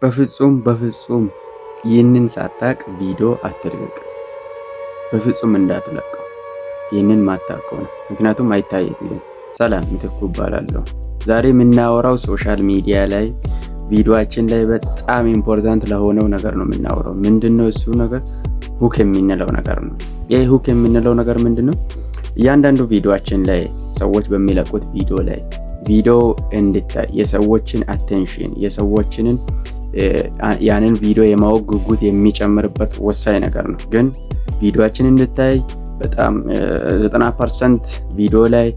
በፍጹም ይህንን ሳታቅ ቪዲዮ አትልቀቅ። በፍጹም እንዳትለቀው ይህንን ማታውቀው ነው። ምክንያቱም አይታየኝም። ሰላም ምትኩ እባላለሁ። ዛሬ የምናወራው ሶሻል ሚዲያ ላይ ቪዲዮአችን ላይ በጣም ኢምፖርታንት ለሆነው ነገር ነው የምናወራው። ምንድነው እሱ ነገር? ሁክ የምንለው ነገር ነው። ይሄ ሁክ የምንለው ነገር ምንድነው? እያንዳንዱ ቪዲዮአችን ላይ ሰዎች በሚለቁት ቪዲዮ ላይ ቪዲዮ እንድታይ የሰዎችን አቴንሽን የሰዎችንን ያንን ቪዲዮ የማወቅ ጉጉት የሚጨምርበት ወሳኝ ነገር ነው። ግን ቪዲዮአችን እንድታይ በጣም 90% ቪዲዮ ላይ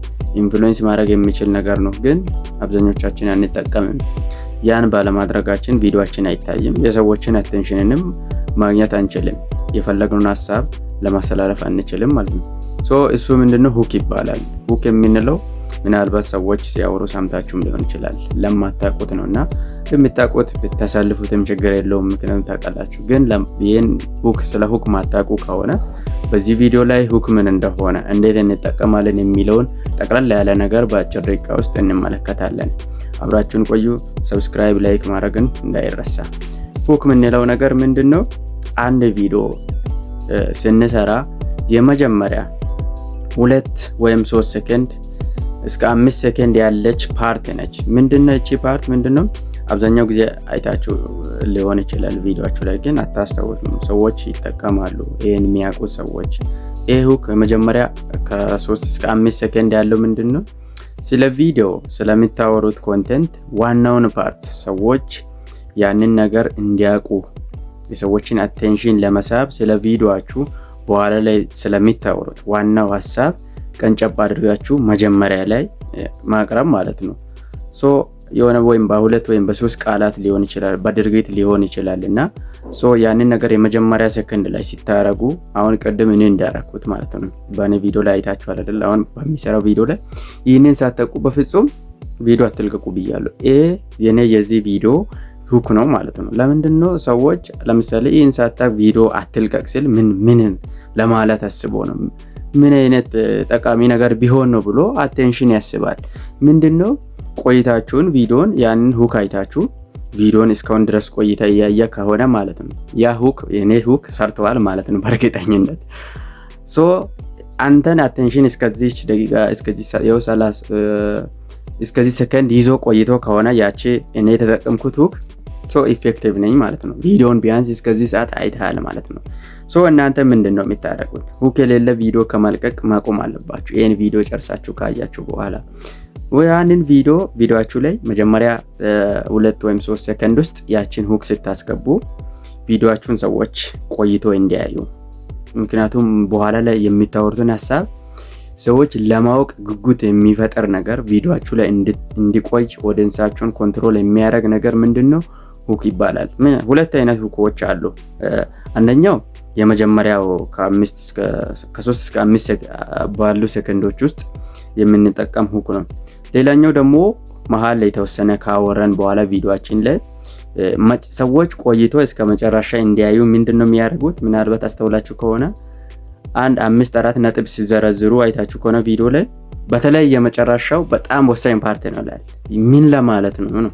ኢንፍሉዌንስ ማድረግ የሚችል ነገር ነው። ግን አብዛኞቻችን አንጠቀምም። ያን ባለማድረጋችን ቪዲዮአችን አይታይም። የሰዎችን አቴንሽንንም ማግኘት አንችልም። የፈለግነውን ሀሳብ ለማስተላለፍ አንችልም ማለት ነው። እሱ ምንድነው? ሁክ ይባላል። ሁክ የምንለው ምናልባት ሰዎች ሲያወሩ ሰምታችሁም ሊሆን ይችላል። ለማታውቁት ነውና የምታውቁት ብታሳልፉትም ችግር የለውም። ምክንያቱም ታውቃላችሁ። ግን ይሄን ሁክ ስለ ሁክ ማታውቁ ከሆነ በዚህ ቪዲዮ ላይ ሁክ ምን እንደሆነ እንዴት እንጠቀማለን የሚለውን ጠቅላላ ያለ ነገር በአጭር ደቂቃ ውስጥ እንመለከታለን። አብራችሁን ቆዩ። ሰብስክራይብ፣ ላይክ ማድረግን እንዳይረሳ። ሁክ የምንለው ነገር ምንድነው? አንድ ቪዲዮ ስንሰራ የመጀመሪያ 2 ወይም 3 ሰከንድ እስከ 5 ሰከንድ ያለች ፓርት ነች። ምንድነው እቺ ፓርት? ምንድነው? አብዛኛው ጊዜ አይታችሁ ሊሆን ይችላል ቪዲዮአችሁ ላይ ግን አታስተውሉም። ሰዎች ይጠቀማሉ ይሄን የሚያውቁ ሰዎች። ይሄ ሁክ መጀመሪያ ከ3 እስከ 5 ሰከንድ ያለው ምንድነው? ስለ ቪዲዮ ስለሚታወሩት ኮንቴንት ዋናውን ፓርት ሰዎች ያንን ነገር እንዲያውቁ የሰዎችን አቴንሽን ለመሳብ ስለ ቪዲዮአችሁ በኋላ ላይ ስለሚታወሩት ዋናው ሀሳብ ቀንጨብ አድርጋችሁ መጀመሪያ ላይ ማቅረብ ማለት ነው። የሆነ ወይም በ2 ወይም በ3 ቃላት ሊሆን ይችላል፣ በድርጊት ሊሆን ይችላል እና ያንን ነገር የመጀመሪያ ሰከንድ ላይ ሲታረጉ አሁን ቅድም እኔ እንዳረኩት ማለት ነው። በእኔ ቪዲዮ ላይ አይታችኋል አይደል? አሁን በሚሰራው ቪዲዮ ላይ ይህንን ሳታውቁ በፍጹም ቪዲዮ አትልቀቁ ብያለሁ። የኔ የዚህ ቪዲዮ ሁክ ነው ማለት ነው። ለምንድን ነው ሰዎች ለምሳሌ ይህን ሳታውቅ ቪዲዮ አትልቀቅ ሲል ምን ለማለት አስቦ ነው? ምን አይነት ጠቃሚ ነገር ቢሆን ነው ብሎ አቴንሽን ያስባል። ምንድነው? ቆይታችሁን ቪዲዮን ያንን ሁክ አይታችሁ ቪዲዮን እስካሁን ድረስ ቆይታ እያየ ከሆነ ማለት ነው ያ ሁክ የኔ ሁክ ሰርተዋል ማለት ነው በእርግጠኝነት። አንተን አቴንሽን እስከዚህ ደቂቃ እስከዚህ ሰከንድ ይዞ ቆይቶ ከሆነ ያቺ እኔ የተጠቀምኩት ሁክ ኢፌክቲቭ ነኝ ማለት ነው። ቪዲዮን ቢያንስ እስከዚህ ሰዓት አይተሃል ማለት ነው። እናንተ ምንድነው የምታደርጉት? ሁክ የሌለ ቪዲዮ ከመልቀቅ ማቆም አለባችሁ። ይሄን ቪዲዮ ጨርሳችሁ ካያችሁ በኋላ ያንን ቪዲዮአችሁ ላይ መጀመሪያ 2 ወይም 3 ሰከንድ ውስጥ ያችን ሁክ ስታስገቡ ቪዲዮአችሁን ሰዎች ቆይቶ እንዲያዩ። ምክንያቱም በኋላ ላይ የሚታወሩትን ሀሳብ ሰዎች ለማወቅ ጉጉት የሚፈጠር ነገር ቪዲዮአችሁ ላይ እንዲቆይ ኦዲየንሳችሁን ኮንትሮል የሚያደርግ ነገር ምንድነው? ሁክ ይባላል። ሁለት አይነት ሁኮች አሉ። አንደኛው የመጀመሪያው ከ3 እስከ 5 ባሉ ሰከንዶች ውስጥ የምንጠቀም ሁክ ነው። ሌላኛው ደግሞ መሃል ላይ የተወሰነ ካወረን በኋላ ቪዲዮአችን ላይ ሰዎች ቆይቶ እስከ መጨረሻ እንዲያዩ ምንድነው የሚያደርጉት? ምናልባት አስተውላችሁ ከሆነ 5-4 ነጥብ ሲዘረዝሩ አይታችሁ ከሆነ ቪዲዮ ላይ በተለይ የመጨረሻው በጣም ወሳኝ ፓርት ነው ይላል። ምን ለማለት ነው?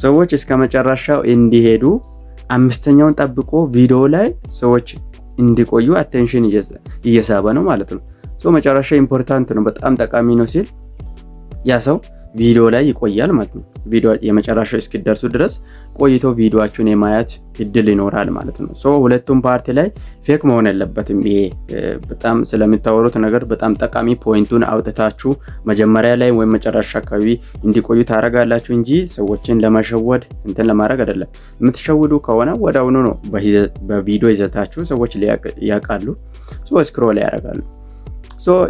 ሰዎች እስከ መጨረሻው እንዲሄዱ 5ኛውን ጠብቆ ቪዲዮ ላይ ሰዎች እንዲቆዩ አቴንሽን እየሳበ ነው ማለት ነው። መጨረሻ ኢምፖርታንት ነው፣ በጣም ጠቃሚ ነው ሲል ያ ሰው ቪዲዮ ላይ ይቆያል ማለት ነው። ቪዲዮ የመጨረሻው እስኪደርሱ ድረስ ቆይቶ ቪዲዮአችሁን የማየት እድል ይኖራል ማለት ነው። ሁለቱም ፓርቲ ላይ ፌክ መሆን የለበትም። ይሄ በጣም ስለሚታወሩት ነገር በጣም ጠቃሚ ፖይንቱን አውጥታችሁ መጀመሪያ ላይ ወይም መጨረሻ አካባቢ እንዲቆዩ ታረጋላችሁ እንጂ ሰዎችን ለመሸወድ እንትን ለማድረግ አይደለም። የምትሸውዱ ከሆነ ወዲያውኑ ነው በቪዲዮ ይዘታችሁ ሰዎች ያውቃሉ፣ ስክሮል ያደርጋሉ።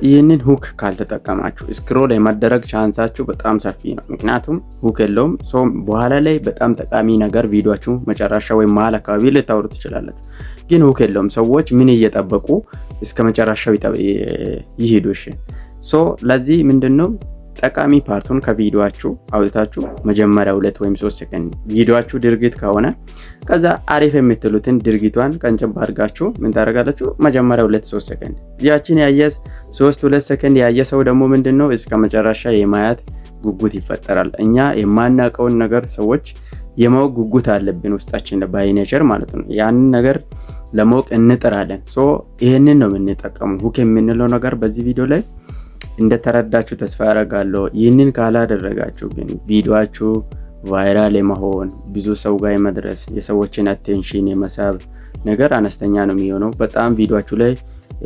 ይህንን ሁክ ካልተጠቀማችሁ ስክሮል የማደረግ ቻንሳችሁ በጣም ሰፊ ነው። ምክንያቱም ሁክ የለውም። በኋላ ላይ በጣም ጠቃሚ ነገር ቪዲዮአችሁ መጨረሻ ወይም መሀል አካባቢ ልታወሩ ትችላላችሁ። ግን ሁክ የለውም። ሰዎች ምን እየጠበቁ እስከ መጨረሻው ይሄዱ? ለዚህ ምንድነው ጠቃሚ ፓርቱን ከቪዲዮአችሁ አውጥታችሁ መጀመሪያ 2 ወይም 3 ሰከንድ ቪዲዮአችሁ ድርጊት ከሆነ ከዛ አሪፍ የምትሉትን ድርጊቷን ቀንጨብ አድርጋችሁ ምን ታደርጋላችሁ? መጀመሪያ 2-3 ሰከንድ ያቺን ያየ 3-2 ሰከንድ ያየ ሰው ደግሞ ምንድነው እስከ መጨረሻ የማየት ጉጉት ይፈጠራል። እኛ የማናውቀውን ነገር ሰዎች የማወቅ ጉጉት አለብን ውስጣችን ባይ ኔቸር ማለት ነው። ያንን ነገር ለማወቅ እንጥራለን። ይሄንን ነው የምንጠቀመው። ሁክ የምንለው ነገር በዚህ ቪዲዮ ላይ እንደተረዳችሁ ተስፋ ያደርጋለሁ። ይህንን ካላደረጋችሁ ግን ቪዲዮአችሁ ቫይራል የመሆን ብዙ ሰው ጋር የመድረስ የሰዎችን አቴንሽን የመሳብ ነገር አነስተኛ ነው የሚሆነው። በጣም ቪዲዮአችሁ ላይ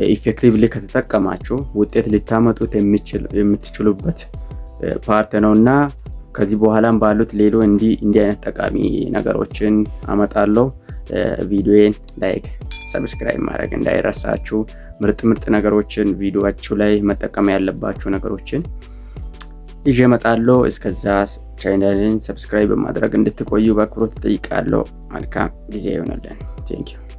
ኢፌክቲቭሊ ከተጠቀማችሁ ውጤት ልታመጡት የምትችሉበት ፓርት ነውና ከዚህ በኋላም ባሉት እንዲህ አይነት ጠቃሚ ነገሮችን አመጣለሁ። ቪዲዮዬን ላይክ፣ ሰብስክራይብ ማድረግ እንዳይረሳችሁ። ምርጥ ነገሮችን ቪዲዮአችሁ ላይ መጠቀም ያለባችሁ ነገሮችን ይዤ እመጣለሁ። እስከዛ ቻናሌን ሰብስክራይብ በማድረግ እንድትቆዩ በአክብሮት እጠይቃለሁ። መልካም ጊዜ ይሆንልን። ቴንክ ዩ